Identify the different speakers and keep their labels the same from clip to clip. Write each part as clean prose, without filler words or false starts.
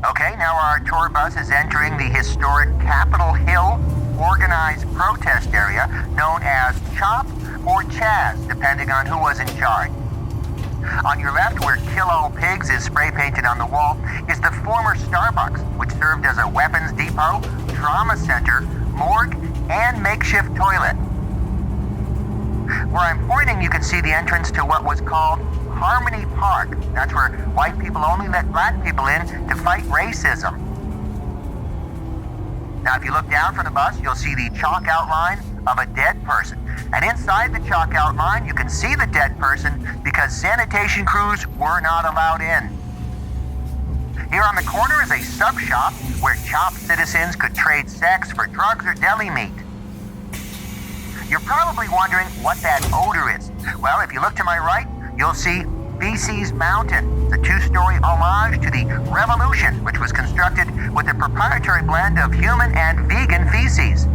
Speaker 1: Okay, now our tour bus is entering the historic Capitol Hill organized protest area known as CHOP or Chaz, depending on who was in charge. On your left, where Kill All Pigs is spray painted on the wall, is the former Starbucks, which served as a weapons depot, trauma center, morgue, and makeshift toilet. Where I'm pointing, you can see the entrance to what was called Harmony Park. That's where white people only let black people in to fight racism. Now, if you look down from the bus, you'll see the chalk outline of a dead person. And inside the chalk outline, you can see the dead person because sanitation crews were not allowed in. Here on the corner is a sub shop where CHOP citizens could trade sex for drugs or deli meat. You're probably wondering what that odor is. Well, if you look to my right, you'll see Feces Mountain, the two-story homage to the Revolution, which was constructed with a proprietary blend of human and vegan feces.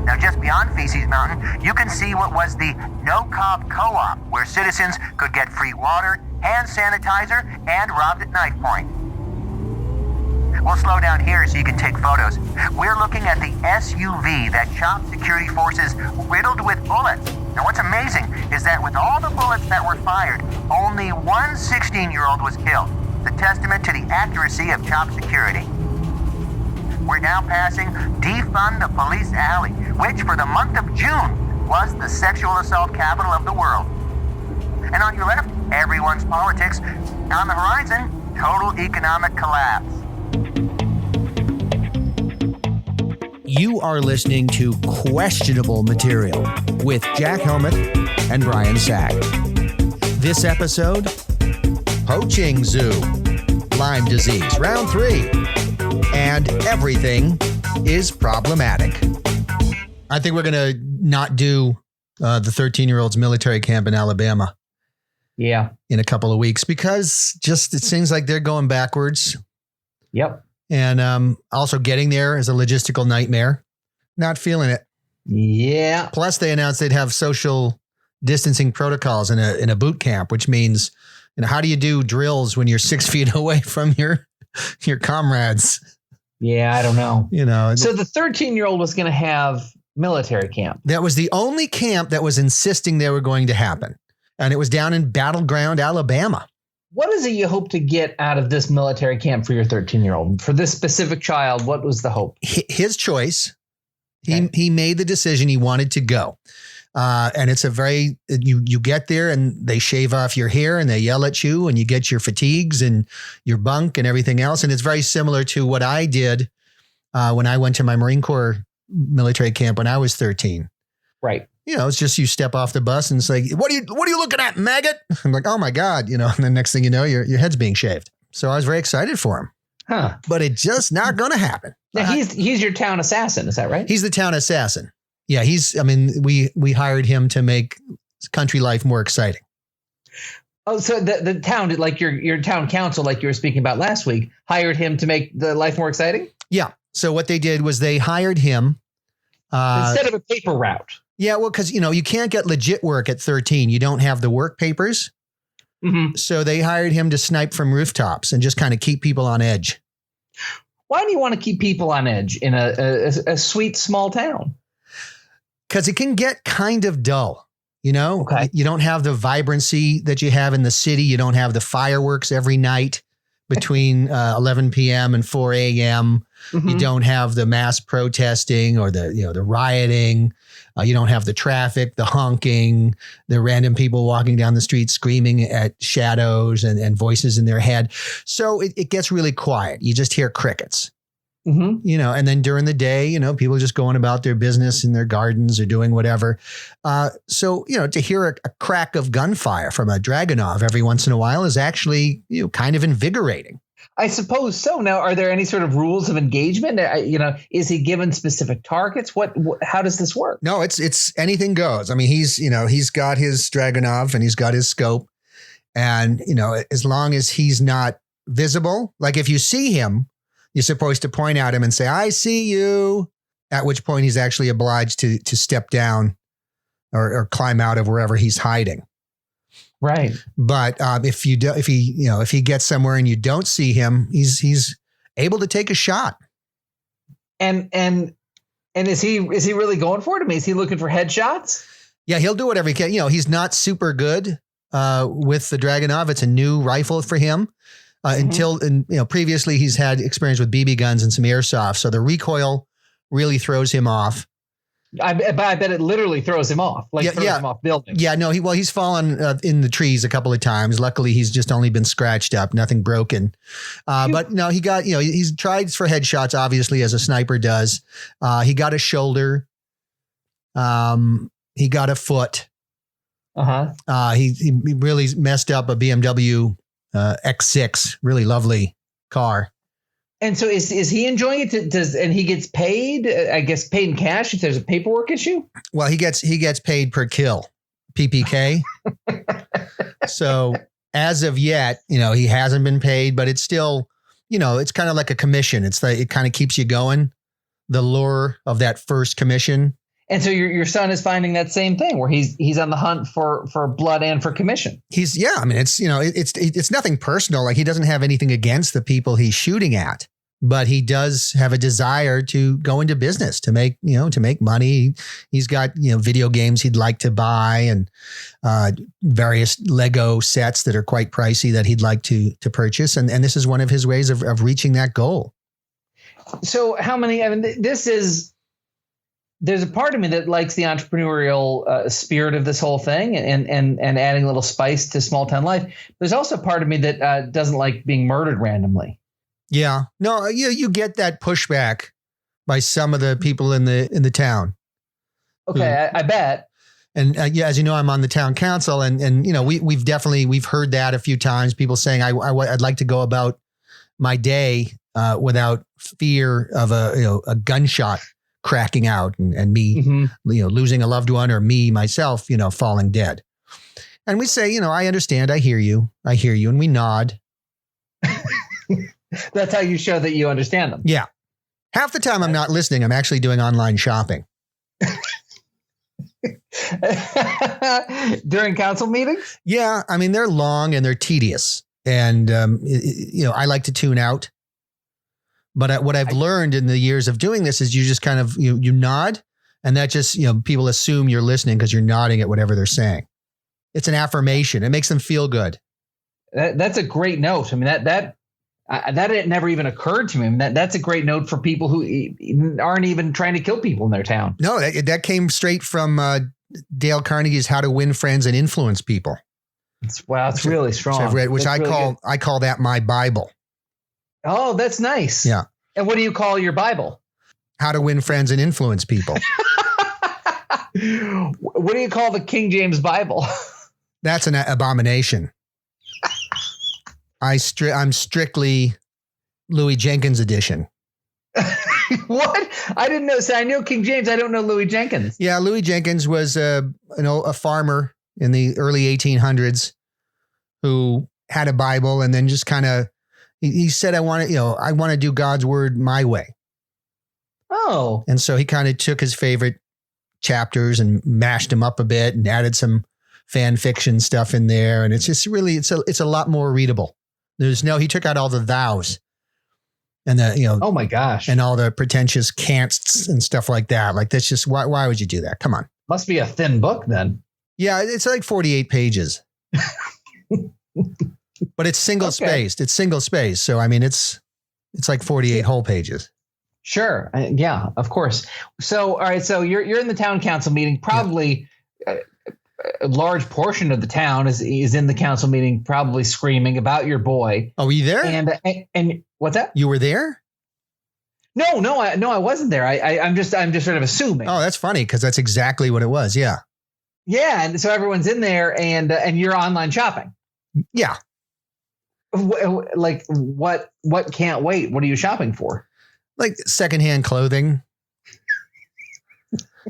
Speaker 1: Now, just beyond Feces Mountain, you can see what was the No Cop Co-op, where citizens could get free water, hand sanitizer, and robbed at knife point. We'll slow down here so you can take photos. We're looking at the SUV that CHOP security forces riddled with bullets. Now, what's amazing is that with all the bullets that were fired, only one 16-year-old was killed. It's a testament to the accuracy of CHOP security. We're now passing Defund the Police Alley, which for the month of June was the sexual assault capital of the world. And on your left, everyone's politics. On the horizon, total economic collapse.
Speaker 2: You are listening to Questionable Material with Jack Helmuth and Brian Sack. This episode, Poaching Zoo, Lyme disease, round 3. And everything is problematic. I think we're going to not do the 13-year-old's military camp in Alabama.
Speaker 3: Yeah.
Speaker 2: In a couple of weeks because just it seems like they're going backwards.
Speaker 3: Yep.
Speaker 2: And also getting there is a logistical nightmare. Not feeling it.
Speaker 3: Yeah.
Speaker 2: Plus they announced they'd have social distancing protocols in a boot camp, which means, how do you do drills when you're 6 feet away from your comrades?
Speaker 3: Yeah, I don't know.
Speaker 2: So
Speaker 3: the 13-year-old was going to have military camp.
Speaker 2: That was the only camp that was insisting they were going to happen. And it was down in Battleground, Alabama.
Speaker 3: What is it you hope to get out of this military camp for your 13-year-old? For this specific child, what was the hope?
Speaker 2: His choice. Okay. He made the decision he wanted to go. And it's you get there and they shave off your hair and they yell at you and you get your fatigues and your bunk and everything else. And it's very similar to what I did when I went to my Marine Corps military camp when I was 13.
Speaker 3: Right.
Speaker 2: It's just you step off the bus and it's like, what are you looking at, maggot? I'm like, oh my God, and the next thing you know, your head's being shaved. So I was very excited for him.
Speaker 3: Huh.
Speaker 2: But it's just not going to happen.
Speaker 3: Now, he's your town assassin. Is that right?
Speaker 2: He's the town assassin. Yeah, we hired him to make country life more exciting.
Speaker 3: Oh, so the town, like your town council, like you were speaking about last week, hired him to make the life more exciting?
Speaker 2: Yeah. So what they did was they hired him.
Speaker 3: Instead of a paper route.
Speaker 2: Yeah, well, because, you can't get legit work at 13. You don't have the work papers.
Speaker 3: Mm-hmm.
Speaker 2: So they hired him to snipe from rooftops and just kind of keep people on edge.
Speaker 3: Why do you want to keep people on edge in a sweet small town?
Speaker 2: Because it can get kind of dull,
Speaker 3: Okay.
Speaker 2: You don't have the vibrancy that you have in the city. You don't have the fireworks every night between 11 p.m. and 4 a.m. Mm-hmm. You don't have the mass protesting or the rioting. You don't have the traffic, the honking, the random people walking down the street screaming at shadows and voices in their head. So it gets really quiet. You just hear crickets.
Speaker 3: Mm-hmm.
Speaker 2: And then during the day, people just going about their business in their gardens or doing whatever. So to hear a crack of gunfire from a Dragunov every once in a while is actually, kind of invigorating.
Speaker 3: I suppose so. Now, are there any sort of rules of engagement? Is he given specific targets? How does this work?
Speaker 2: No, it's anything goes. I mean, he's got his Dragunov and he's got his scope. And, as long as he's not visible, like if you see him, you're supposed to point at him and say, I see you, at which point he's actually obliged to step down or climb out of wherever he's hiding.
Speaker 3: Right.
Speaker 2: But if he gets somewhere and you don't see him, he's able to take a shot.
Speaker 3: And is he really going for it? I mean, is he looking for headshots?
Speaker 2: Yeah, he'll do whatever he can. He's not super good with the Dragunov. It's a new rifle for him. Previously he's had experience with BB guns and some airsoft. So the recoil really throws him off.
Speaker 3: I bet it literally throws him off. Throws him off buildings.
Speaker 2: Yeah, no, he's fallen in the trees a couple of times. Luckily, he's just only been scratched up, nothing broken. But no, he got, he's tried for headshots, obviously, as a sniper does. He got a shoulder. He got a foot. He really messed up a BMW X6, really lovely car.
Speaker 3: And so is he enjoying it? And he gets paid, I guess, paid in cash if there's a paperwork issue?
Speaker 2: Well, he gets paid per kill, PPK. So as of yet, he hasn't been paid, but it's still, it's kind of like a commission. It kind of keeps you going, the lure of that first commission.
Speaker 3: And so your son is finding that same thing where he's on the hunt for blood and for commission.
Speaker 2: It's it's nothing personal. Like, he doesn't have anything against the people he's shooting at, but he does have a desire to go into business, to make money. He's got, video games he'd like to buy and various Lego sets that are quite pricey that he'd like to purchase. And this is one of his ways of reaching that goal.
Speaker 3: So there's a part of me that likes the entrepreneurial spirit of this whole thing and adding a little spice to small town life. There's also a part of me that doesn't like being murdered randomly. Yeah,
Speaker 2: no, you get that pushback by some of the people in the town.
Speaker 3: Okay, I bet.
Speaker 2: And as you know, I'm on the town council, and we've heard that a few times. People saying I'd like to go about my day without fear of a gunshot cracking out and me, losing a loved one, or me myself, falling dead. And we say, I understand. I hear you. And we nod.
Speaker 3: That's how you show that you understand them.
Speaker 2: Yeah. Half the time I'm not listening. I'm actually doing online shopping.
Speaker 3: During council meetings?
Speaker 2: Yeah. I mean, they're long and they're tedious. And, I like to tune out. But what I've learned in the years of doing this is you just kind of, you nod, and that just, people assume you're listening because you're nodding at whatever they're saying. It's an affirmation. It makes them feel good.
Speaker 3: That's a great note. I mean, that it never even occurred to me. I mean, that's a great note for people who aren't even trying to kill people in their town.
Speaker 2: No, that came straight from Dale Carnegie's How to Win Friends and Influence People.
Speaker 3: It's really strong.
Speaker 2: Which I've read, which
Speaker 3: really
Speaker 2: I call that my Bible.
Speaker 3: Oh, that's nice.
Speaker 2: Yeah.
Speaker 3: And what do you call your Bible?
Speaker 2: How to Win Friends and Influence People.
Speaker 3: What do you call the King James Bible?
Speaker 2: That's an abomination. I'm strictly Louie Jenkins edition.
Speaker 3: What? I didn't know. So I know King James. I don't know Louie Jenkins.
Speaker 2: Yeah, Louie Jenkins was a farmer in the early 1800s who had a Bible, and then just kind of he said, I want to do God's word my way.
Speaker 3: Oh.
Speaker 2: And so he kind of took his favorite chapters and mashed them up a bit and added some fan fiction stuff in there. And it's just really, it's a lot more readable. He took out all the thous and
Speaker 3: oh my gosh.
Speaker 2: And all the pretentious can'ts and stuff like that. Like, that's just, why would you do that? Come on.
Speaker 3: Must be a thin book then.
Speaker 2: Yeah. It's like 48 pages, but it's single spaced. It's single spaced. So, I mean, it's like 48 whole pages.
Speaker 3: Sure. Yeah, of course. So, all right. So you're in the town council meeting, probably a large portion of the town is in the council meeting, probably screaming about your boy.
Speaker 2: Oh, were you there?
Speaker 3: And what's that?
Speaker 2: You were there?
Speaker 3: No, I wasn't there. I'm just sort of assuming.
Speaker 2: Oh, that's funny, because that's exactly what it was. Yeah.
Speaker 3: Yeah, and so everyone's in there, and you're online shopping.
Speaker 2: Yeah.
Speaker 3: Like what can't wait? What are you shopping for?
Speaker 2: Like secondhand clothing.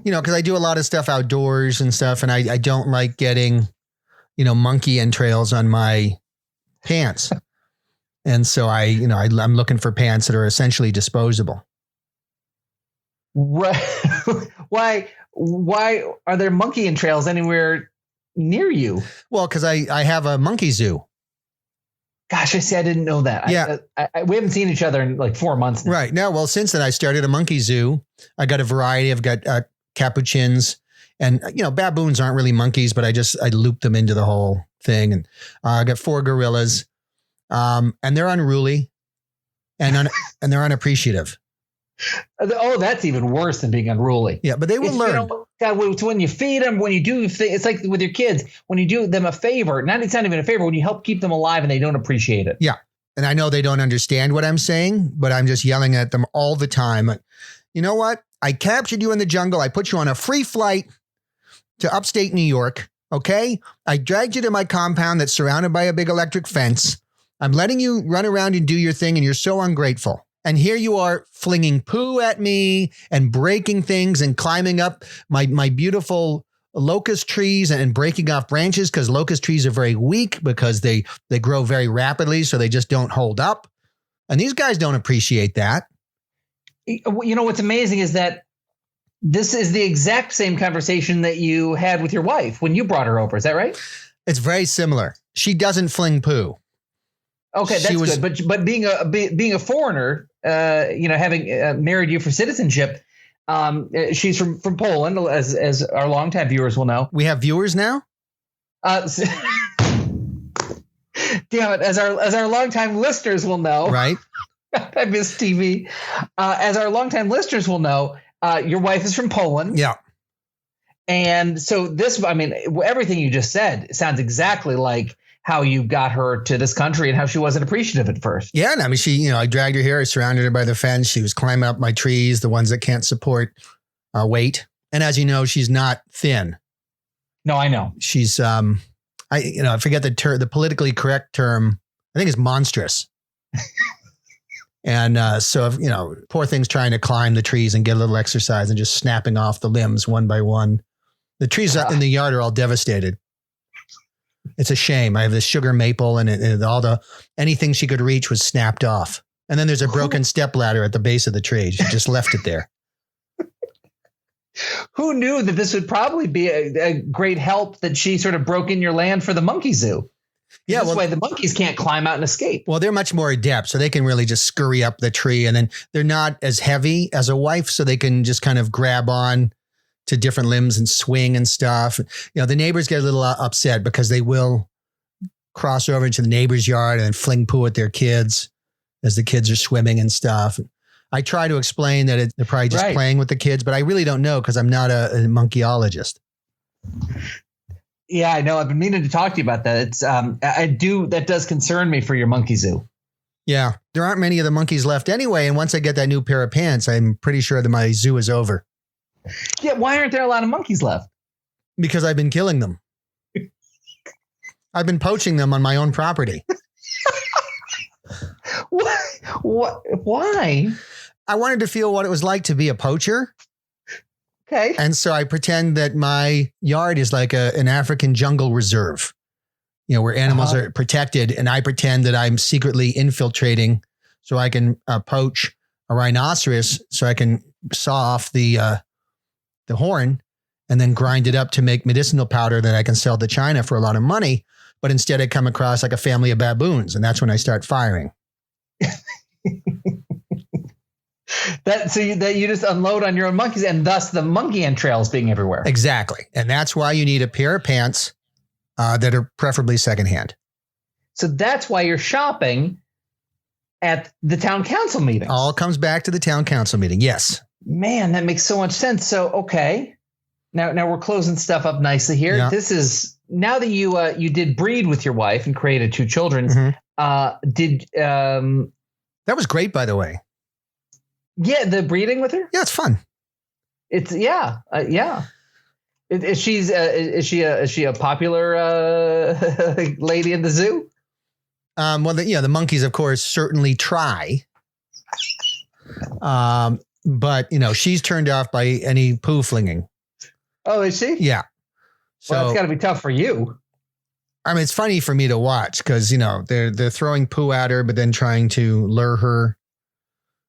Speaker 2: Because I do a lot of stuff outdoors and stuff, and I don't like getting, monkey entrails on my pants. And so I'm looking for pants that are essentially disposable.
Speaker 3: Right. Why are there monkey entrails anywhere near you?
Speaker 2: Well, because I have a monkey zoo.
Speaker 3: Gosh, I didn't know that.
Speaker 2: Yeah.
Speaker 3: We haven't seen each other in like 4 months now.
Speaker 2: Right. Now, well, since then I started a monkey zoo. I got a variety. I've got capuchins and, baboons aren't really monkeys, but I looped them into the whole thing. And I got 4 gorillas and they're unruly and they're unappreciative.
Speaker 3: Oh, that's even worse than being unruly.
Speaker 2: Yeah, but they will learn.
Speaker 3: God, when you feed them, when you do, it's like with your kids, when you do them a favor, it's not even a favor, when you help keep them alive and they don't appreciate it.
Speaker 2: Yeah. And I know they don't understand what I'm saying, but I'm just yelling at them all the time. You know what? I captured you in the jungle. I put you on a free flight to upstate New York. Okay. I dragged you to my compound that's surrounded by a big electric fence. I'm letting you run around and do your thing. And you're so ungrateful. And here you are flinging poo at me and breaking things and climbing up my beautiful locust trees and breaking off branches because locust trees are very weak because they grow very rapidly. So they just don't hold up. And these guys don't appreciate that.
Speaker 3: You know, what's amazing is that this is the exact same conversation that you had with your wife when you brought her over. Is that right?
Speaker 2: It's very similar. She doesn't fling poo.
Speaker 3: Okay, that's good. But being a foreigner, having married you for citizenship, she's from Poland, as our longtime viewers will know.
Speaker 2: We have viewers now?
Speaker 3: Damn it! As our longtime listeners will know,
Speaker 2: right?
Speaker 3: I miss TV. As our longtime listeners will know, your wife is from Poland.
Speaker 2: Yeah.
Speaker 3: And so everything you just said sounds exactly like how you got her to this country and how she wasn't appreciative at first.
Speaker 2: Yeah. And I mean, I dragged her here. I surrounded her by the fence. She was climbing up my trees, the ones that can't support weight. And as you know, she's not thin.
Speaker 3: No, I know.
Speaker 2: She's, I forget the politically correct term. I think it's monstrous. And so, poor thing's trying to climb the trees and get a little exercise and just snapping off the limbs one by one. The trees in the yard are all devastated. It's a shame. I have this sugar maple and anything she could reach was snapped off. And then there's a broken stepladder at the base of the tree. She just left it there.
Speaker 3: Who knew that this would probably be a great help that she sort of broke in your land for the monkey zoo? Yeah, this way the monkeys can't climb out and escape.
Speaker 2: Well, they're much more adept, so they can really just scurry up the tree, and then they're not as heavy as a wife, so they can just kind of grab on to different limbs and swing and stuff. The neighbors get a little upset because they will cross over into the neighbor's yard and fling poo at their kids as the kids are swimming and stuff. I try to explain that they're probably just playing with the kids, but I really don't know because I'm not a monkeyologist.
Speaker 3: Yeah, I know. I've been meaning to talk to you about that. It's that does concern me for your monkey zoo.
Speaker 2: Yeah, there aren't many of the monkeys left anyway. And once I get that new pair of pants, I'm pretty sure that my zoo is over.
Speaker 3: Yeah, why aren't there a lot of monkeys left?
Speaker 2: Because I've been killing them. I've been poaching them on my own property.
Speaker 3: What? Why?
Speaker 2: I wanted to feel what it was like to be a poacher.
Speaker 3: Okay.
Speaker 2: And so I pretend that my yard is like an African jungle reserve, where animals are protected. And I pretend that I'm secretly infiltrating so I can poach a rhinoceros so I can saw off the horn and then grind it up to make medicinal powder that I can sell to China for a lot of money. But instead I come across like a family of baboons. And that's when I start firing.
Speaker 3: You just unload on your own monkeys and thus the monkey entrails being everywhere.
Speaker 2: Exactly. And that's why you need a pair of pants that are preferably secondhand.
Speaker 3: So that's why you're shopping at the town council meeting.
Speaker 2: All comes back to the town council meeting. Yes.
Speaker 3: Man, that makes so much sense. So, okay. Now we're closing stuff up nicely here. Yeah. This is now that you did breed with your wife and created 2 children.
Speaker 2: Mm-hmm. That was great, by the way.
Speaker 3: Yeah, the breeding with her.
Speaker 2: Yeah, it's fun.
Speaker 3: It's yeah. Is she a popular lady in the zoo?
Speaker 2: Well, the monkeys, of course, certainly try. But she's turned off by any poo flinging.
Speaker 3: Oh, is she?
Speaker 2: Yeah.
Speaker 3: So it's got to be tough for you.
Speaker 2: I mean, it's funny for me to watch because they're throwing poo at her, but then trying to lure her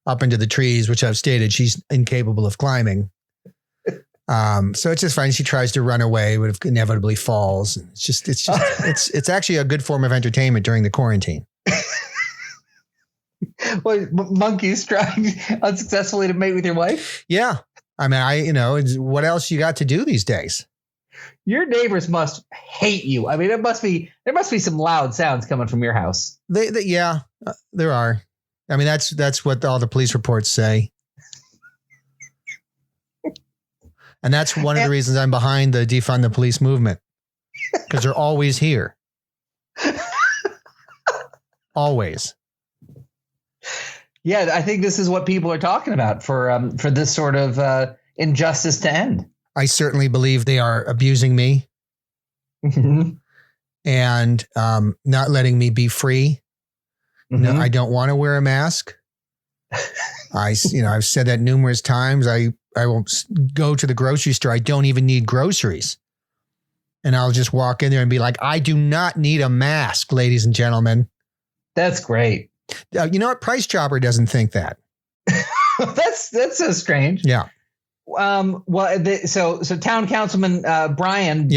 Speaker 2: up into the trees, which I've stated she's incapable of climbing. So it's just fine. She tries to run away, but inevitably falls. It's actually a good form of entertainment during the quarantine.
Speaker 3: Well, monkeys trying unsuccessfully to mate with your wife?
Speaker 2: Yeah. I mean, what else you got to do these days?
Speaker 3: Your neighbors must hate you. I mean, there must be some loud sounds coming from your house.
Speaker 2: Yeah, there are. I mean, that's what all the police reports say. And that's one of the reasons I'm behind the defund the police movement, because they're always here. Always.
Speaker 3: Yeah, I think this is what people are talking about for this sort of injustice to end.
Speaker 2: I certainly believe they are abusing me and not letting me be free. No, I don't want to wear a mask. I've said that numerous times. I won't go to the grocery store. I don't even need groceries. And I'll just walk in there and be like, I do not need a mask, ladies and gentlemen.
Speaker 3: That's great.
Speaker 2: You know what? Price Chopper doesn't think that.
Speaker 3: That's so strange.
Speaker 2: Yeah.
Speaker 3: So town councilman Brian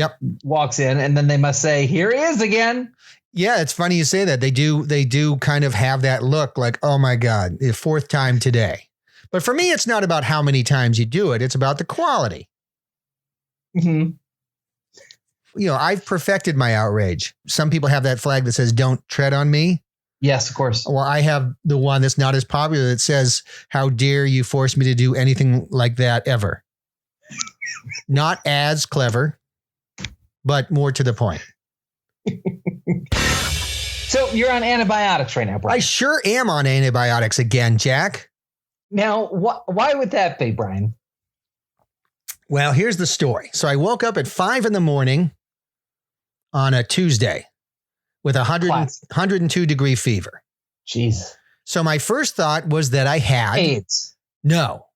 Speaker 3: walks in, and then they must say, here he is again.
Speaker 2: Yeah, it's funny you say that. They do kind of have that look like, oh my God, the fourth time today. But for me, it's not about how many times you do it. It's about the quality.
Speaker 3: Mm-hmm.
Speaker 2: I've perfected my outrage. Some people have that flag that says, don't tread on me.
Speaker 3: Yes, of course.
Speaker 2: Well, I have the one that's not as popular that says, how dare you force me to do anything like that ever? Not as clever, but more to the point.
Speaker 3: So you're on antibiotics right now, Brian.
Speaker 2: I sure am on antibiotics again, Jack.
Speaker 3: Now, why would that be, Brian?
Speaker 2: Well, here's the story. So I woke up at 5 a.m. on a Tuesday with 102 degree fever.
Speaker 3: Jeez.
Speaker 2: So my first thought was that I had
Speaker 3: AIDS.
Speaker 2: No.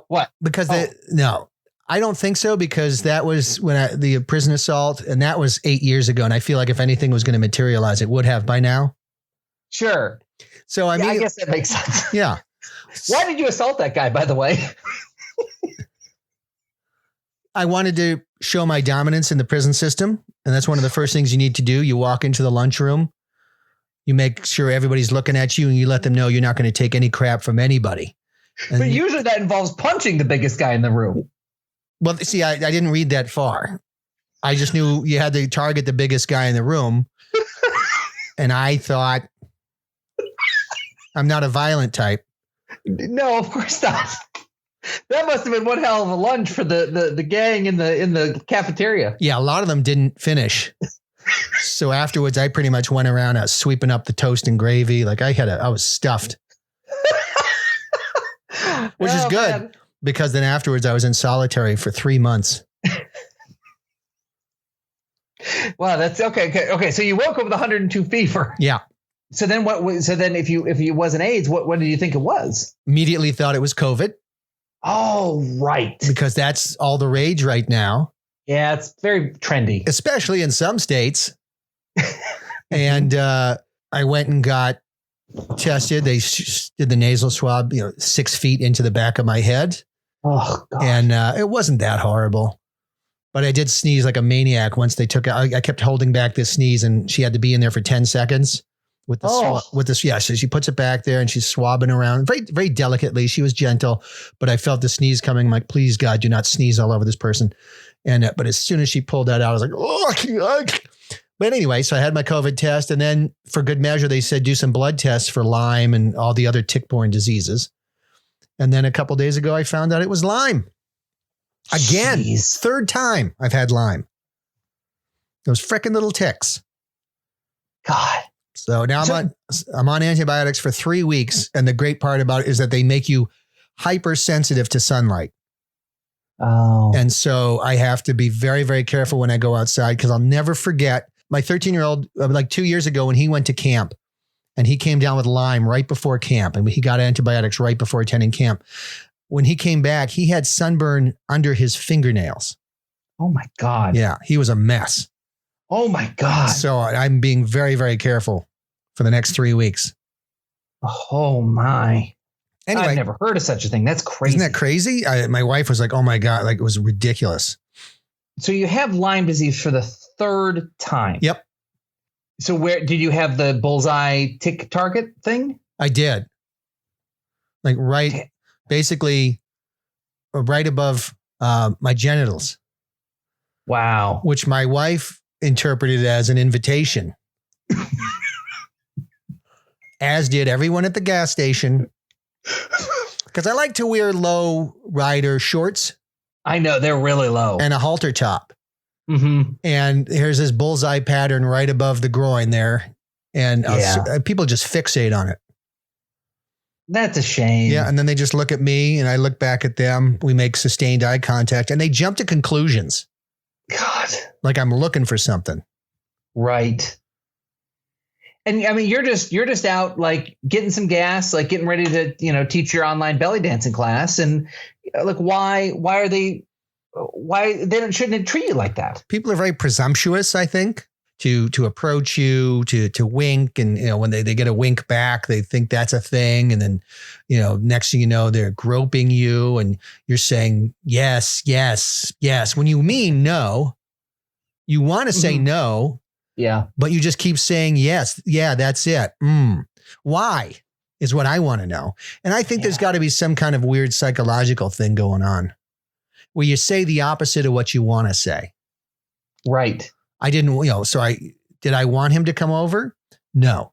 Speaker 3: What?
Speaker 2: Because no, I don't think so, because that was when the prison assault, and that was 8 years ago. And I feel like if anything was going to materialize, it would have by now.
Speaker 3: Sure.
Speaker 2: So I
Speaker 3: guess that makes sense.
Speaker 2: Yeah.
Speaker 3: Why did you assault that guy, by the way?
Speaker 2: I wanted to show my dominance in the prison system. And that's one of the first things you need to do. You walk into the lunchroom, you make sure everybody's looking at you, and you let them know you're not going to take any crap from anybody. And
Speaker 3: but usually that involves punching the biggest guy in the room.
Speaker 2: Well, see, I didn't read that far. I just knew you had to target the biggest guy in the room. And I thought, I'm not a violent type.
Speaker 3: No, of course not. That must have been one hell of a lunch for the gang in the cafeteria.
Speaker 2: Yeah, a lot of them didn't finish. So afterwards, I pretty much went around sweeping up the toast and gravy. Like I was stuffed. Which is good, man. Because then afterwards I was in solitary for 3 months.
Speaker 3: Wow, that's okay. Okay, so you woke up with 102 fever.
Speaker 2: Yeah.
Speaker 3: So then what? So then if it wasn't AIDS, what did you think it was?
Speaker 2: Immediately thought it was COVID.
Speaker 3: Oh, right.
Speaker 2: Because that's all the rage right now.
Speaker 3: Yeah, it's very trendy,
Speaker 2: especially in some states. And I went and got tested. They did the nasal swab, 6 feet into the back of my head.
Speaker 3: Oh, God.
Speaker 2: And it wasn't that horrible. But I did sneeze like a maniac once they took it. I kept holding back this sneeze, and she had to be in there for 10 seconds with the with this. Yeah, so she puts it back there and she's swabbing around very, very delicately. She was gentle, but I felt the sneeze coming. I'm like, please, God, do not sneeze all over this person. And but as soon as she pulled that out, I was like, oh. But anyway, so I had my COVID test, and then for good measure, they said do some blood tests for Lyme and all the other tick-borne diseases. And then a couple of days ago, I found out it was Lyme. Again,
Speaker 3: Jeez.
Speaker 2: Third time I've had Lyme. Those frickin' little ticks.
Speaker 3: God.
Speaker 2: So now I'm on antibiotics for 3 weeks. And the great part about it is that they make you hypersensitive to sunlight.
Speaker 3: Oh.
Speaker 2: And so I have to be very, very careful when I go outside, because I'll never forget my 13-year-old, like 2 years ago, when he went to camp, and he came down with Lyme right before camp, and he got antibiotics right before attending camp. When he came back, he had sunburn under his fingernails.
Speaker 3: Oh my God.
Speaker 2: Yeah, he was a mess.
Speaker 3: Oh my God.
Speaker 2: So I'm being very, very careful for the next 3 weeks.
Speaker 3: Oh my.
Speaker 2: Anyway,
Speaker 3: I've never heard of such a thing. That's crazy.
Speaker 2: Isn't that crazy? My wife was like, oh my God, like it was ridiculous.
Speaker 3: So you have Lyme disease for the third time.
Speaker 2: Yep.
Speaker 3: So where did you have the bullseye tick target thing?
Speaker 2: I did. Like basically right above my genitals.
Speaker 3: Wow.
Speaker 2: Which my wife interpreted as an invitation. As did everyone at the gas station. Because I like to wear low rider shorts.
Speaker 3: I know, they're really low.
Speaker 2: And a halter top.
Speaker 3: Mm-hmm.
Speaker 2: And here's this bullseye pattern right above the groin there. And people just fixate on it.
Speaker 3: That's a shame.
Speaker 2: Yeah. And then they just look at me and I look back at them. We make sustained eye contact and they jump to conclusions.
Speaker 3: God.
Speaker 2: Like I'm looking for something.
Speaker 3: Right. And I mean, you're just out like getting some gas, like getting ready to, teach your online belly dancing class. And like, why shouldn't treat you like that? People are very presumptuous, I think, to approach you, to wink. And, when they get a wink back, they think that's a thing. And then, next thing you know, they're groping you and you're saying, yes, yes, yes. When you mean no, you want to say no. Yeah. But you just keep saying, yes. Yeah, that's it. Why is what I want to know. And I think there's got to be some kind of weird psychological thing going on where you say the opposite of what you want to say. Right. I didn't, did I want him to come over? No.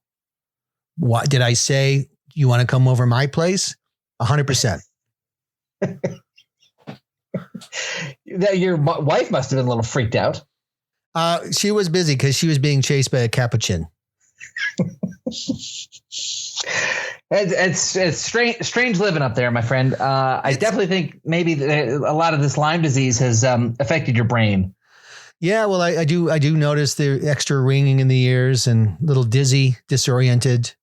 Speaker 3: What did I say? You want to come over my place? 100%. Your wife must have been a little freaked out. She was busy because she was being chased by a capuchin. It's strange living up there, my friend. I definitely think maybe a lot of this Lyme disease has affected your brain. Yeah, well, I do notice the extra ringing in the ears and a little dizzy, disoriented.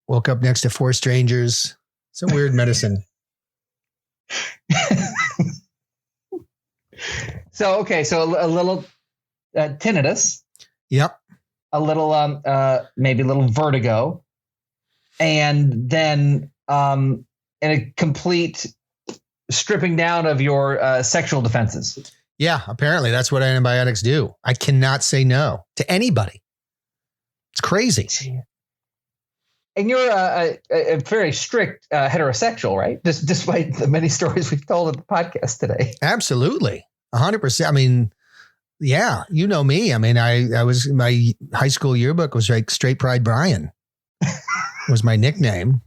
Speaker 3: Woke up next to 4 strangers. It's a weird medicine. So a little tinnitus. Yep. A little, maybe a little vertigo. And then a complete stripping down of your sexual defenses. Yeah, apparently that's what antibiotics do. I cannot say no to anybody. It's crazy. And you're a very strict heterosexual, right? Despite the many stories we've told on the podcast today. Absolutely. 100%. I mean, yeah, you know me. I mean, I was, my high school yearbook was like Straight Pride Brian was my nickname.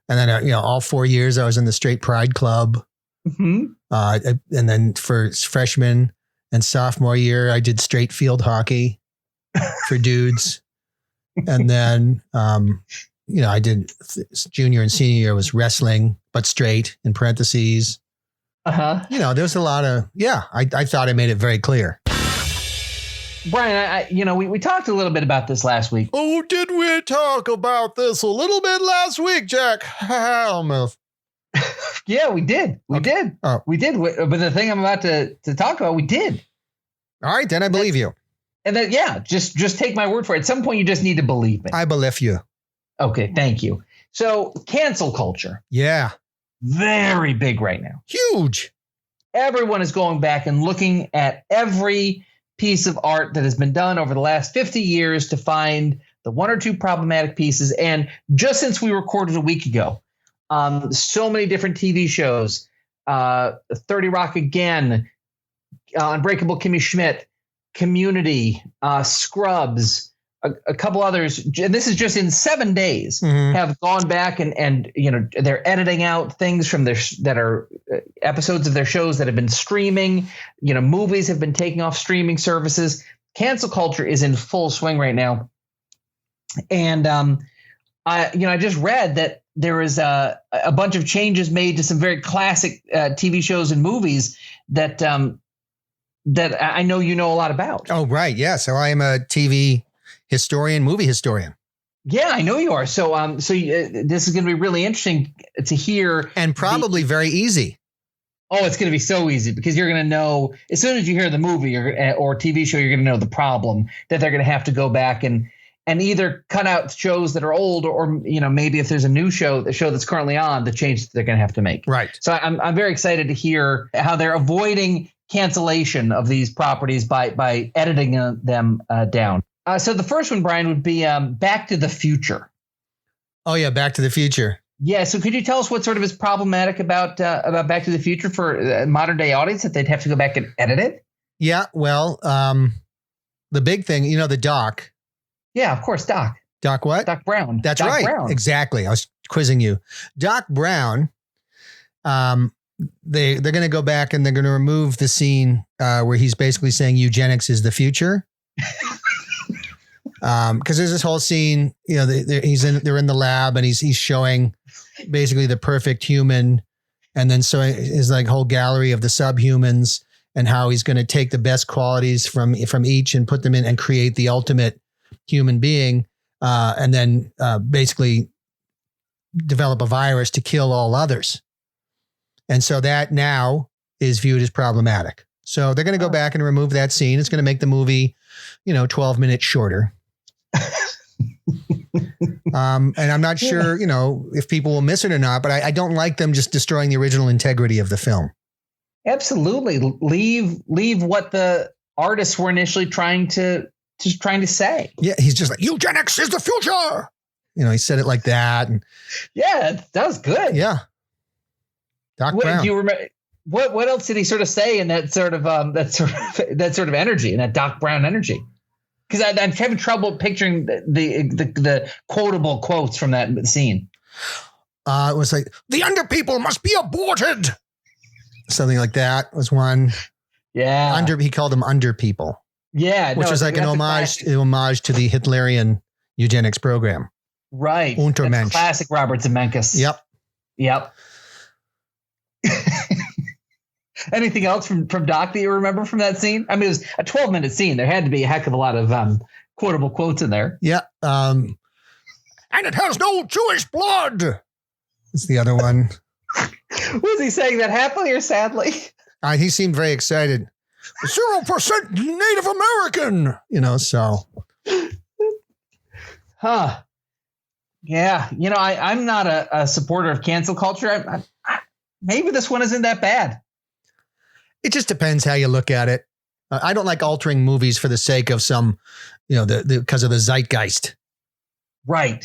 Speaker 3: And then, all 4 years I was in the Straight Pride Club. Mm-hmm. And then for freshman and sophomore year, I did straight field hockey for dudes. And then, I did junior and senior year was wrestling, but straight in parentheses. Uh-huh. There's a lot of, I thought I made it very clear. Brian, we talked a little bit about this last week. Oh, did we talk about this a little bit last week, Jack? Yeah, we did. We did. Oh. We did. But the thing I'm about to talk about, we did. All right, then I believe you. And then, just take my word for it. At some point, you just need to believe me. I believe you. Okay, thank you. So, cancel culture. Yeah. Very big right now. Huge. Everyone is going back and looking at every piece of art that has been done over the last 50 years to find the 1 or 2 problematic pieces. And just since we recorded a week ago, so many different TV shows, 30 Rock Again, Unbreakable Kimmy Schmidt, Community, Scrubs, a couple others, and this is just in 7 days, have gone back and they're editing out things from that are episodes of their shows that have been streaming. Movies have been taking off streaming services. Cancel culture is in full swing right now. And I just read that there is a bunch of changes made to some very classic TV shows and movies that I know you know a lot about. Oh, right. Yeah. So I am a TV historian, movie historian. Yeah, I know you are. So this is going to be really interesting to hear. And probably very easy. Oh, it's going to be so easy because you're going to know as soon as you hear the movie or TV show, you're going to know the problem that they're going to have to go back and and either cut out shows that are old or maybe if there's a show that's currently on, the change that they're going to have to make.
Speaker 2: Right.
Speaker 3: So I'm very excited to hear how they're avoiding cancellation of these properties by editing them down. So the first one, Brian, would be Back to the Future.
Speaker 2: Oh yeah, Back to the Future. Yeah.
Speaker 3: So could you tell us what sort of is problematic about Back to the Future for a modern day audience that they'd have to go back and edit it?
Speaker 2: Yeah. Well, the big thing, the Doc.
Speaker 3: Yeah, of course, Doc.
Speaker 2: Doc what?
Speaker 3: Doc Brown.
Speaker 2: That's
Speaker 3: Doc
Speaker 2: right.
Speaker 3: Brown.
Speaker 2: Exactly. I was quizzing you. Doc Brown. They're going to go back and they're going to remove the scene where he's basically saying eugenics is the future. Because there's this whole scene, they're in the lab and he's showing basically the perfect human, and then so his like whole gallery of the subhumans and how he's going to take the best qualities from each and put them in and create the ultimate human being, and then basically develop a virus to kill all others. And so that now is viewed as problematic. So they're going to go back and remove that scene. It's going to make the movie, 12 minutes shorter. And I'm not sure, if people will miss it or not, but I don't like them just destroying the original integrity of the film. Absolutely.
Speaker 3: Leave what the artists were initially trying to say.
Speaker 2: Yeah. He's just like, eugenics is the future. He said it like that. And
Speaker 3: yeah, that was good.
Speaker 2: Yeah. Doc Brown.
Speaker 3: Do you remember what else did he sort of say in that sort of energy, in that Doc Brown energy? Because I'm having trouble picturing the quotable quotes from that scene.
Speaker 2: It was like, the under people must be aborted. Something like that was one.
Speaker 3: Yeah.
Speaker 2: He called them under people.
Speaker 3: Yeah.
Speaker 2: Which is like an homage to the Hitlerian eugenics program.
Speaker 3: Right.
Speaker 2: Untermensch.
Speaker 3: Classic Robert Zemeckis. Yep. Anything else from Doc that you remember from that scene? I mean, it was a 12-minute scene. There had to be a heck of a lot of quotable quotes in there.
Speaker 2: Yeah. And it has no Jewish blood. It's the other one.
Speaker 3: Was he saying that happily or sadly?
Speaker 2: He seemed very excited. 0% Native American, so.
Speaker 3: Huh. Yeah. I'm not a supporter of cancel culture. Maybe this one isn't that bad.
Speaker 2: It just depends how you look at it. I don't like altering movies for the sake of some, because of the zeitgeist.
Speaker 3: Right.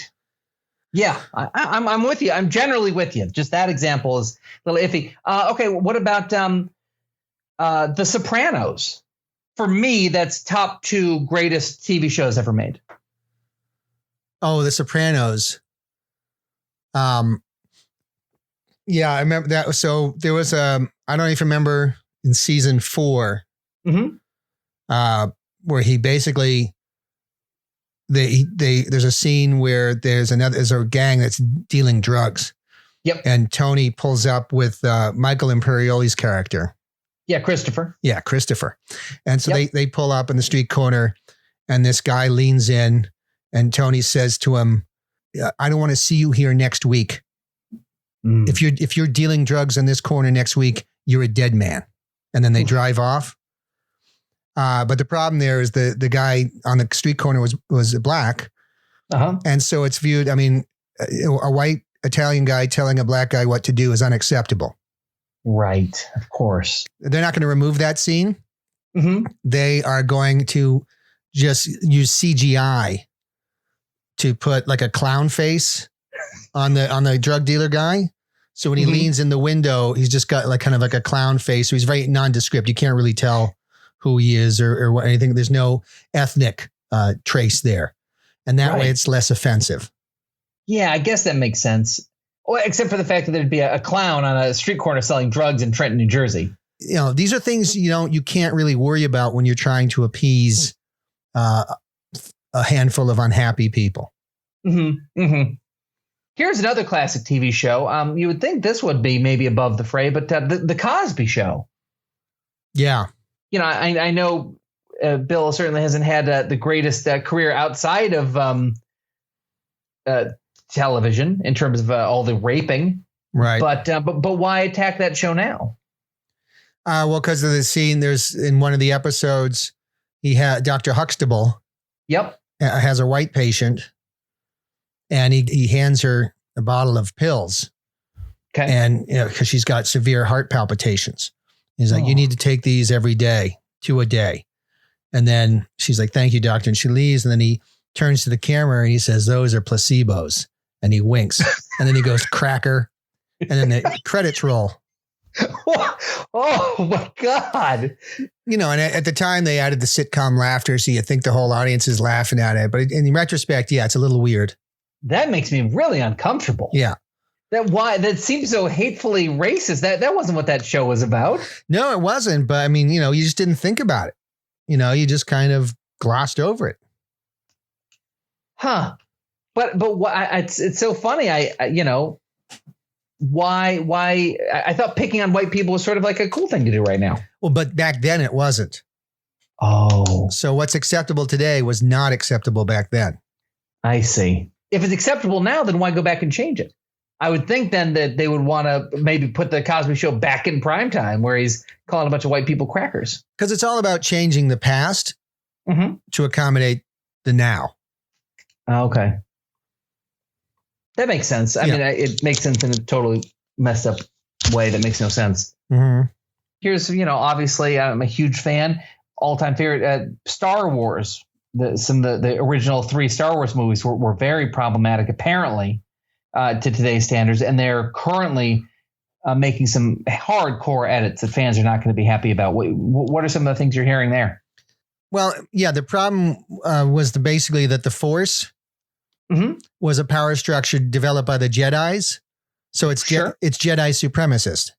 Speaker 3: Yeah, I'm with you. I'm generally with you. Just that example is a little iffy. Okay, what about The Sopranos? For me, that's top 2 greatest TV shows ever made.
Speaker 2: Oh, The Sopranos. Yeah, I remember that. So there was I don't even remember in season 4, where he basically there's a scene where there's a gang that's dealing drugs.
Speaker 3: Yep.
Speaker 2: And Tony pulls up with Michael Imperioli's character.
Speaker 3: Yeah, Christopher.
Speaker 2: Yeah, Christopher. And so they pull up in the street corner, and this guy leans in, and Tony says to him, "I don't want to see you here next week. If you're dealing drugs in this corner next week, you're a dead man." And then they drive off. But the problem there is the guy on the street corner was black.
Speaker 3: Uh-huh.
Speaker 2: And so it's viewed, a white Italian guy telling a black guy what to do is unacceptable.
Speaker 3: Right. Of course.
Speaker 2: They're not going to remove that scene.
Speaker 3: Mm-hmm.
Speaker 2: They are going to just use CGI to put like a clown face on the drug dealer guy. So when he leans in the window, he's just got like kind of like a clown face. So he's very nondescript. You can't really tell who he is or anything. There's no ethnic trace there. And that way it's less offensive.
Speaker 3: Yeah, I guess that makes sense. Well, except for the fact that there'd be a clown on a street corner selling drugs in Trenton, New Jersey.
Speaker 2: These are things, you can't really worry about when you're trying to appease a handful of unhappy people.
Speaker 3: Mm-hmm. Mm-hmm. Here's another classic TV show. You would think this would be maybe above the fray, but the Cosby Show.
Speaker 2: Yeah.
Speaker 3: I know Bill certainly hasn't had the greatest career outside of television in terms of all the raping.
Speaker 2: Right.
Speaker 3: But why attack that show now?
Speaker 2: Well, because of the scene, there's in one of the episodes, he had Dr. Huxtable.
Speaker 3: Yep.
Speaker 2: has a white patient, and he hands her a bottle of pills.
Speaker 3: Okay.
Speaker 2: And, because she's got severe heart palpitations. He's like, you need to take these every day, 2 a day. And then she's like, thank you, doctor. And she leaves. And then he turns to the camera and he says, those are placebos. And he winks. And then he goes, cracker. And then the credits roll.
Speaker 3: Oh my God.
Speaker 2: And at the time they added the sitcom laughter. So you think the whole audience is laughing at it. But in retrospect, yeah, it's a little weird.
Speaker 3: That makes me really uncomfortable.
Speaker 2: Yeah.
Speaker 3: That seems so hatefully racist. That wasn't what that show was about. No,
Speaker 2: it wasn't. But I mean, you just didn't think about it. You just kind of glossed over it.
Speaker 3: Huh. But it's so funny. Why I thought picking on white people was sort of like a cool thing to do right now.
Speaker 2: Well, but back then it wasn't.
Speaker 3: Oh.
Speaker 2: So what's acceptable today was not acceptable back then.
Speaker 3: I see. If it's acceptable now, then why go back and change it? I would think then that they would want to maybe put the Cosby Show back in prime time where he's calling a bunch of white people crackers.
Speaker 2: Because it's all about changing the past to accommodate the now.
Speaker 3: Okay. That makes sense. I mean, it makes sense in a totally messed up way that makes no sense.
Speaker 2: Mm-hmm.
Speaker 3: Here's, obviously I'm a huge fan, all-time favorite, Star Wars. The original 3 Star Wars movies were very problematic, apparently, to today's standards. And they're currently making some hardcore edits that fans are not going to be happy about. What are some of the things you're hearing there?
Speaker 2: Well, yeah, the problem was basically that the Force was a power structure developed by the Jedis. So it's it's Jedi supremacist.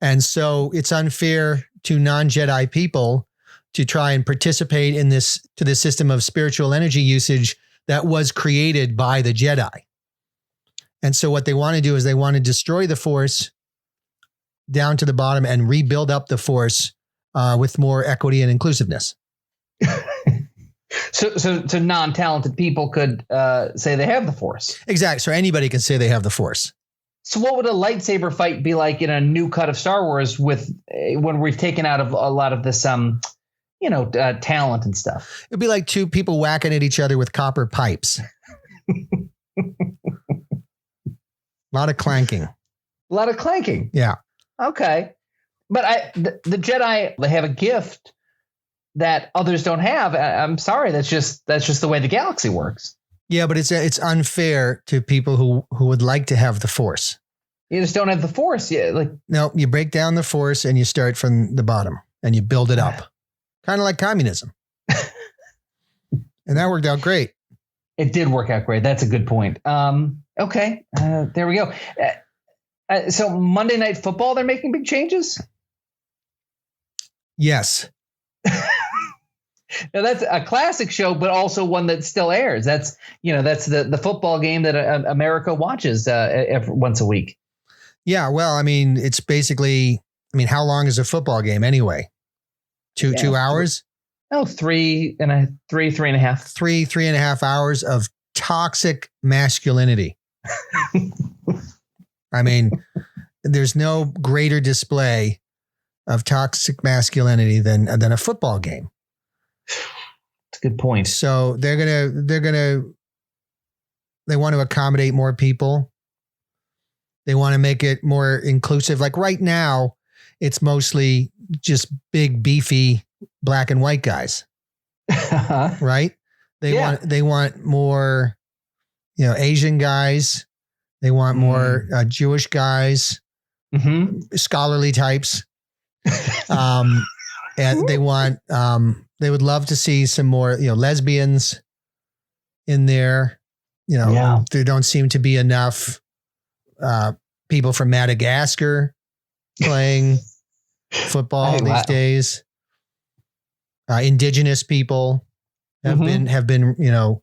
Speaker 2: And so it's unfair to non-Jedi people to try and participate in this system of spiritual energy usage that was created by the Jedi. And so what they want to do is they want to destroy the Force down to the bottom and rebuild up the Force with more equity and inclusiveness.
Speaker 3: So non-talented people could say they have the Force.
Speaker 2: Exactly. So anybody can say they have the Force.
Speaker 3: So what would a lightsaber fight be like in a new cut of Star Wars when we've taken out of a lot of this, talent and stuff?
Speaker 2: It'd be like 2 people whacking at each other with copper pipes. A lot of clanking. Yeah.
Speaker 3: Okay. But the Jedi, they have a gift that others don't have. I'm sorry. That's just the way the galaxy works.
Speaker 2: Yeah, but it's unfair to people who would like to have the Force.
Speaker 3: You just don't have the Force.
Speaker 2: No, you break down the Force and you start from the bottom and you build it up. Kind of like communism. And that worked out great.
Speaker 3: It did work out great. That's a good point. Okay. There we go. So Monday Night Football, they're making big changes?
Speaker 2: Yes.
Speaker 3: Now that's a classic show, but also one that still airs. That's the football game that America watches once a week.
Speaker 2: Yeah. Well, I mean, it's basically, how long is a football game anyway? 2 hours?
Speaker 3: Oh, 3.5.
Speaker 2: 3.5 hours of toxic masculinity. There's no greater display of toxic masculinity than a football game.
Speaker 3: That's a good point.
Speaker 2: So they want to accommodate more people. They want to make it more inclusive. Like right now, it's mostly just big, beefy black and white guys. Right? They want more, Asian guys. They want more Jewish guys, scholarly types. And they want, they would love to see some more, lesbians in there. There don't seem to be enough people from Madagascar playing football these days. Indigenous people have been,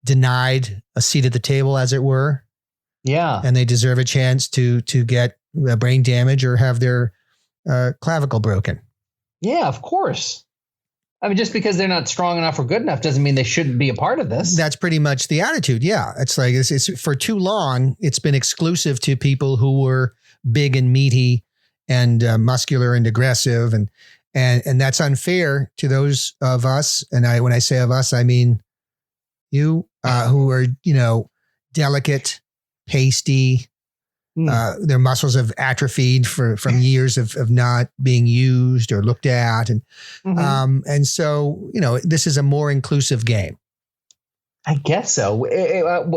Speaker 2: denied a seat at the table, as it were.
Speaker 3: Yeah.
Speaker 2: And they deserve a chance to get brain damage or have their clavicle broken.
Speaker 3: Yeah, of course. Just because they're not strong enough or good enough doesn't mean they shouldn't be a part of this.
Speaker 2: That's pretty much the attitude. Yeah. It's like, it's for too long. It's been exclusive to people who were big and meaty and muscular and aggressive.
Speaker 4: And that's unfair to those of us. And when I say of us, I mean you who are, delicate, pasty. Their muscles have atrophied from years of not being used or looked at. And so, this is a more inclusive game.
Speaker 3: I guess so.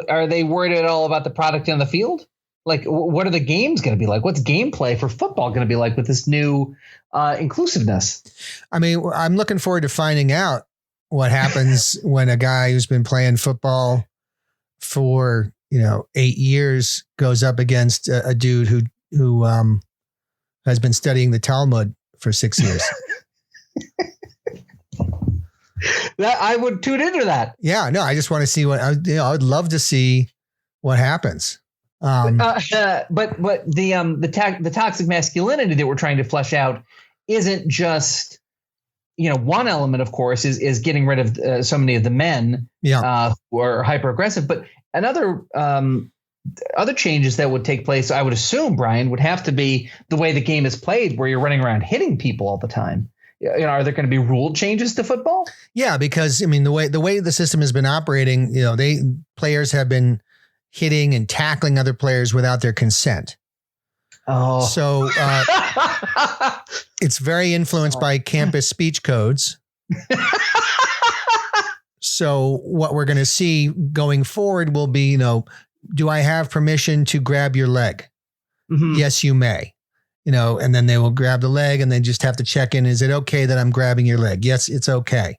Speaker 3: Are they worried at all about the product on the field? Like, what are the games going to be like? What's gameplay for football going to be like with this new inclusiveness?
Speaker 4: I mean, I'm looking forward to finding out what happens when a guy who's been playing football for 8 years goes up against a dude who has been studying the Talmud for 6 years.
Speaker 3: That I would tune into that.
Speaker 4: Yeah, no, I just want to see I would love to see what happens.
Speaker 3: But the toxic masculinity that we're trying to flesh out isn't just, one element, of course, is getting rid of so many of the men who are hyper aggressive. But another other changes that would take place, I would assume, Brian, would have to be the way the game is played, where you're running around hitting people all the time. Are there going to be rule changes to football? Yeah, because the way the system has been operating, players have been hitting and tackling other players without their consent. Oh, so it's very influenced by campus speech codes. So what we're going to see going forward will be, do I have permission to grab your leg? Mm-hmm. Yes, you may. And then they will grab the leg and they just have to check in. Is it okay that I'm grabbing your leg? Yes, it's okay.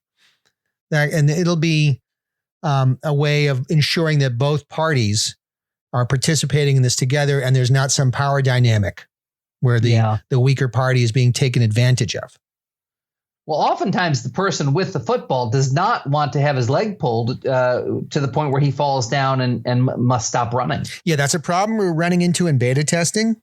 Speaker 3: And it'll be a way of ensuring that both parties are participating in this together and there's not some power dynamic where the weaker party is being taken advantage of. Well, oftentimes the person with the football does not want to have his leg pulled to the point where he falls down and must stop running. Yeah, that's a problem we're running into in beta testing.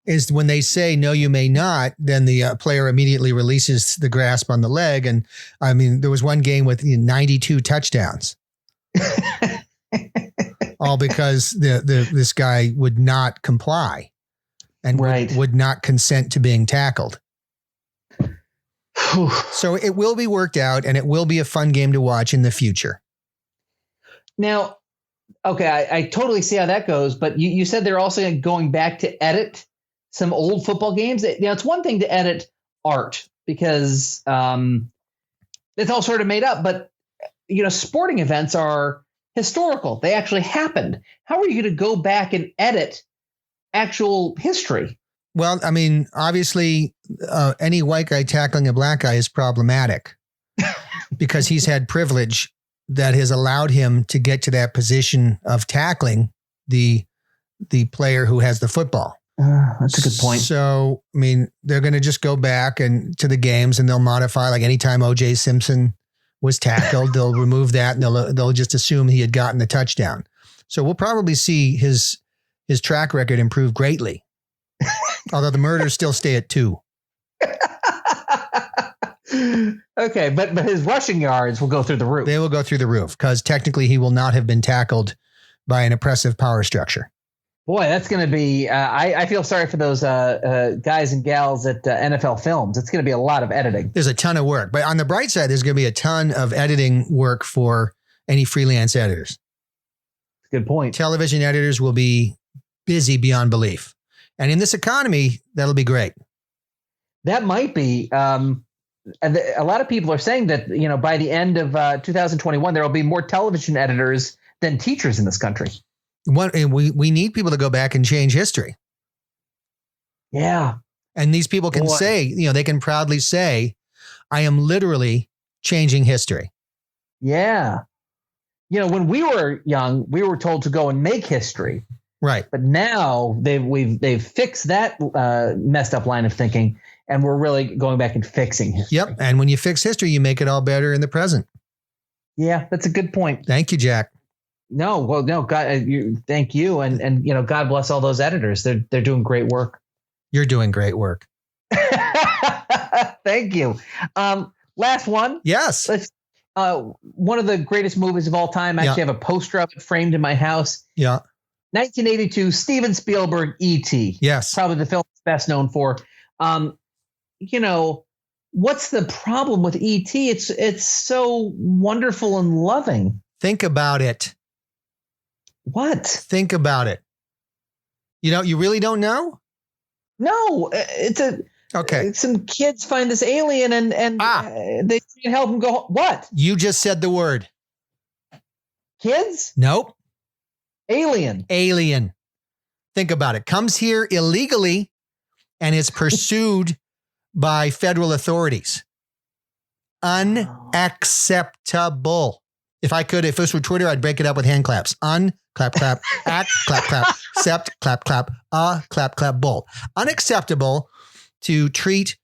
Speaker 3: Is when they say, no, you may not, then the player immediately releases the grasp on the leg. And there was one game with 92 touchdowns. All because this guy would not comply and would not consent to being tackled. So it will be worked out and it will be a fun game to watch in the future. Now, okay, I totally see how that goes, but you said they're also going back to edit some old football games. It's one thing to edit art because it's all sort of made up, but sporting events are historical. They actually happened. How are you going to go back and edit actual history? Well, obviously, any white guy tackling a black guy is problematic because he's had privilege that has allowed him to get to that position of tackling the player who has the football. That's a good point. So, they're going to just go back and to the games and they'll modify, like anytime O.J. Simpson was tackled, they'll remove that and they'll just assume he had gotten the touchdown. So we'll probably see his track record improve greatly. Although the murders still stay at 2. Okay, but his rushing yards will go through the roof. They will go through the roof because technically he will not have been tackled by an oppressive power structure. Boy, that's going to be I feel sorry for those guys and gals at NFL Films. It's going to be a lot of editing. There's a ton of work. But on the bright side, there's going to be a ton of editing work for any freelance editors. Good point. Television editors will be busy beyond belief. And in this economy, that'll be great. That might be. And a lot of people are saying that, by the end of 2021, there will be more television editors than teachers in this country. We need people to go back and change history. Yeah. And these people can say, they can proudly say, I am literally changing history. Yeah. When we were young, we were told to go and make history. Right. But now they've fixed that messed up line of thinking, and we're really going back and fixing history. Yep. And when you fix history, you make it all better in the present. Yeah, that's a good point. Thank you, Jack. No, God, thank you. And God bless all those editors. They're doing great work. You're doing great work. Thank you. Last one. Yes. One of the greatest movies of all time. I actually have a poster of it framed in my house. Yeah. 1982, Steven Spielberg, E.T. Yes. Probably the film best known for. You know, what's the problem with E.T.? It's so wonderful and loving.
Speaker 4: Think about it.
Speaker 3: What?
Speaker 4: Think about it. You really don't know?
Speaker 3: No,
Speaker 4: Okay.
Speaker 3: Some kids find this alien and they can help him go. What?
Speaker 4: You just said the word.
Speaker 3: Kids?
Speaker 4: Nope.
Speaker 3: Alien.
Speaker 4: Think about it. Comes here illegally and is pursued by federal authorities. Unacceptable. If this were Twitter, I'd break it up with hand claps. Clap, clap, act, clap, clap, accept, clap, clap, clap, clap, bull. Unacceptable to treat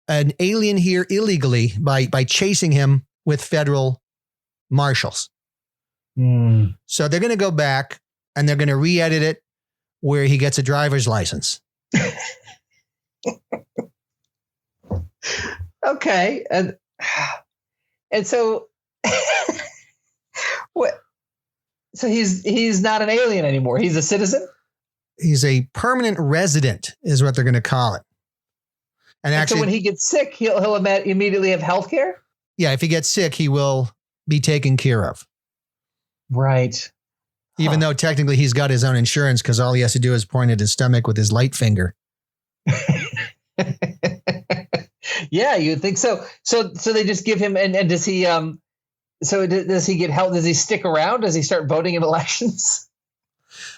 Speaker 4: an alien here illegally by chasing him with federal marshals. So they're going to go back and they're going to re-edit it where he gets a driver's license.
Speaker 3: Okay. And so what? So he's not an alien anymore. He's a citizen.
Speaker 4: He's a permanent resident is what they're going to call it. And actually,
Speaker 3: so when he gets sick, he'll immediately have health care?
Speaker 4: Yeah, if he gets sick, he will be taken care of.
Speaker 3: Right.
Speaker 4: Even though technically he's got his own insurance because all he has to do is point at his stomach with his light finger.
Speaker 3: Yeah, you'd think so. So they just give him, and does he, does he get help? Does he stick around? Does he start voting in elections?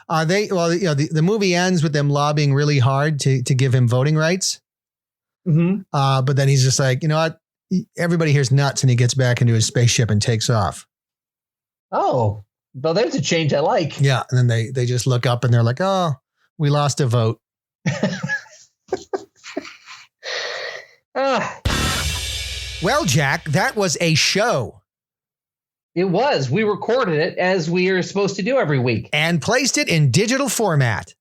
Speaker 4: The movie ends with them lobbying really hard to give him voting rights.
Speaker 3: Mm-hmm.
Speaker 4: But then he's just like, you know what? Everybody here's nuts. And he gets back into his spaceship and takes off.
Speaker 3: Oh, well, there's a change I like.
Speaker 4: Yeah. And then they just look up and they're like, oh, we lost a vote. Well, Jack, that was a show.
Speaker 3: It was. We recorded it as we are supposed to do every week.
Speaker 4: And placed it in digital format.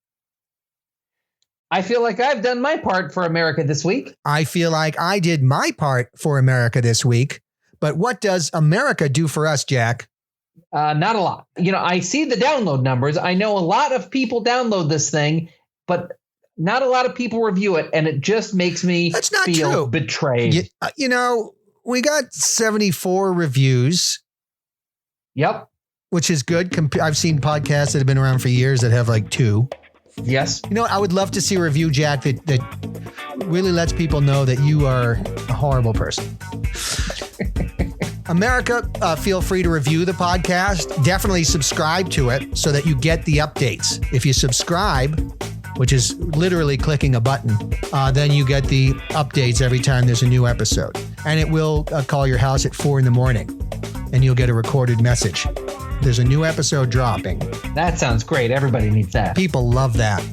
Speaker 3: I feel like I've done my part for America this week.
Speaker 4: I feel like I did my part for America this week. But what does America do for us, Jack?
Speaker 3: Not a lot. I see the download numbers. I know a lot of people download this thing, but not a lot of people review it. And it just makes me feel betrayed.
Speaker 4: We got 74 reviews.
Speaker 3: Yep.
Speaker 4: Which is good. I've seen podcasts that have been around for years that have like 2.
Speaker 3: Yes.
Speaker 4: I would love to see a review, Jack, that really lets people know that you are a horrible person. America, feel free to review the podcast. Definitely subscribe to it so that you get the updates. If you subscribe, which is literally clicking a button, then you get the updates every time there's a new episode. And it will call your house at 4 a.m. and you'll get a recorded message. There's a new episode dropping.
Speaker 3: That sounds great. Everybody needs that.
Speaker 4: People love that.